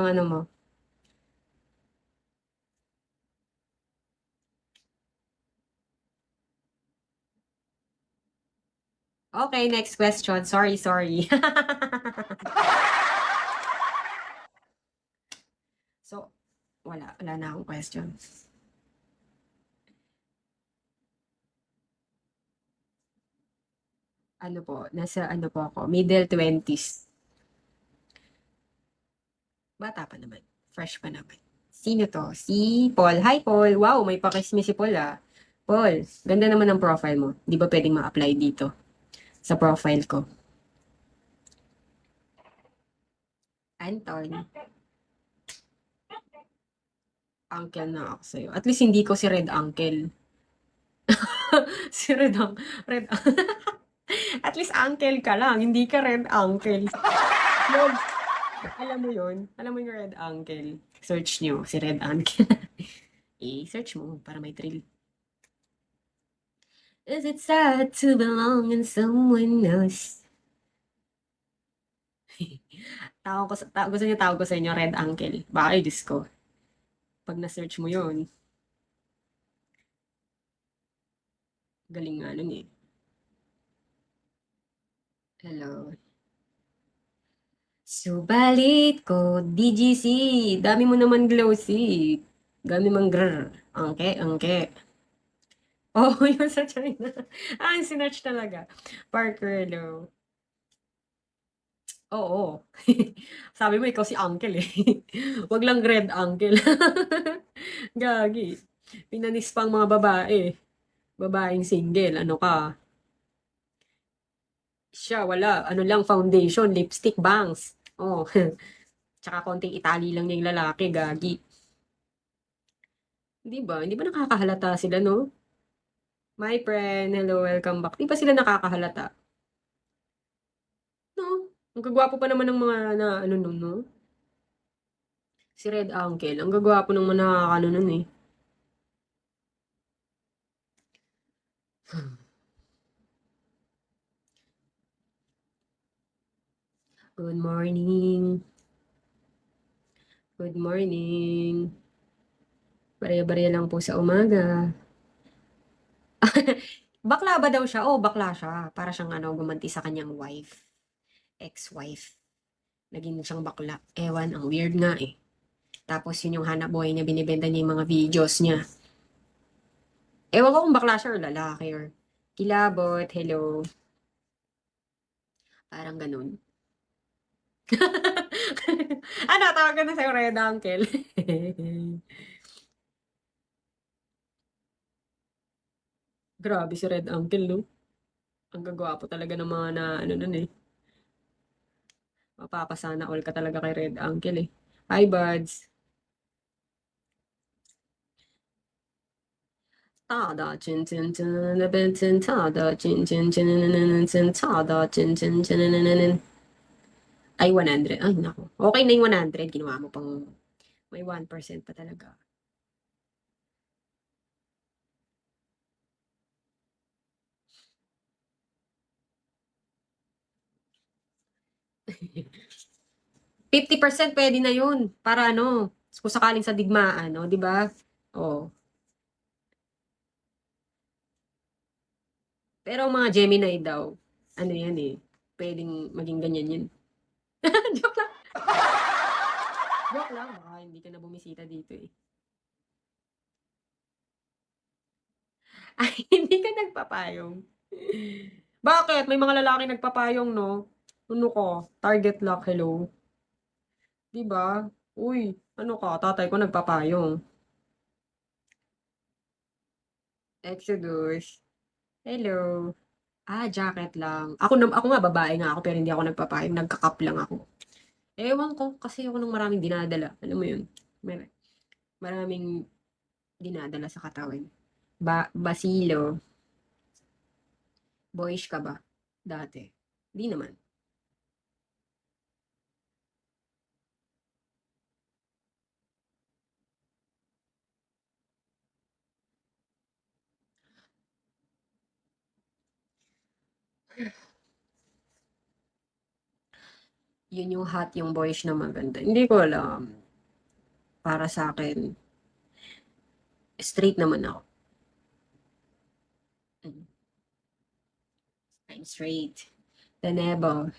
ano mo. Okay, next question. Sorry, sorry. So, wala na akong question. Ano po, nasa ano po ako, middle 20s. Bata pa naman. Fresh pa naman. Sino to? Si Paul. Hi, Paul. Wow, may pakismi si Paul ah. Paul, ganda naman ng profile mo. Di ba pwedeng ma-apply dito sa profile ko? Anton, uncle na ako sa'yo. At least hindi ko si Red Uncle. Si Red At least uncle ka lang, hindi ka Red Uncle. Lol, alam mo yun? Alam mo yung Red Uncle? Search nyo, si Red Uncle. I-search mo para may thrill. Is it sad to belong in someone else? Gusto niyo tawag ko sa inyo, Red Uncle. Baka ay Diyos ko. Pag na-search mo yun, galing nga nun eh. Hello. Subalit ko, DGC. Dami mo naman glossy. Dami mang grr. Angke, angke. Oh, yun sa China. Ah, sinerch talaga. Parker, hello. Oo. Sabi mo, ikaw si Uncle eh. Wag lang Red Uncle. Gagi. Pinanis pang mga babae. Babaeng single. Ano ka? Siya, wala. Ano lang, foundation, lipstick, bangs. Oh. Tsaka konting itali lang niya yung lalaki, gagi. Di ba? Hindi ba nakakahalata sila, no? My friend, hello, welcome back. Di ba sila nakakahalata? No? Ang gagwapo pa naman ng mga na, ano nun, no? Si Red Uncle. Ang gagwapo ng mga nakakano nun eh. Good morning. Good morning. Barya-barya lang po sa umaga. Bakla ba daw siya? Oo, bakla siya. Para siyang ano, gumanti sa kanyang wife. Ex-wife. Naging siyang bakla. Ewan, ang weird nga eh. Tapos yun yung hanap buhay niya, binibenta niya yung mga videos niya. Ewan ko kung bakla siya or lalaki or kilabot, hello. Parang ganun. Ano, tawag ka na sa'yo, Red Uncle. Grabe si Red Uncle, no? Ang gagwapo talaga ng mga na, ano nun eh. Mapapasana all ka talaga kay Red Uncle eh. Hi, buds. Tada, chin chin chin, chin tada, chin chin chin, chin tada, chin chin chin. Ay, 100. Ay, naku. Okay na yung 100. Ginawa mo pang may 1% pa talaga. Fifty percent pwede na yun. Para ano, kung sakaling sa digmaan, no? Di ba? Oh. Pero ang mga Gemini daw, ano yan eh, pwedeng maging ganyan yun. Joke lang. Joke lang. Baka hindi ka na bumisita dito eh. Ay, hindi ka nagpapayong. Bakit? May mga lalaki nagpapayong, no? Ano ko? Target lock, hello. Di ba? Uy, ano ka? Tatay ko nagpapayong. Exodus. Hello. Ah, jacket lang. Ako nga, babae nga ako, pero hindi ako nagpapayong. Nagka-cup lang ako. Ewan ko, kasi ako nung maraming dinadala. Alam mo yun? Maraming dinadala sa katawan. Basilo. Boyish ka ba? Dati. Di naman. Yun yung hot, yung boyish na maganda. Hindi ko alam. Para sa akin, straight naman ako. I'm straight. The nebo.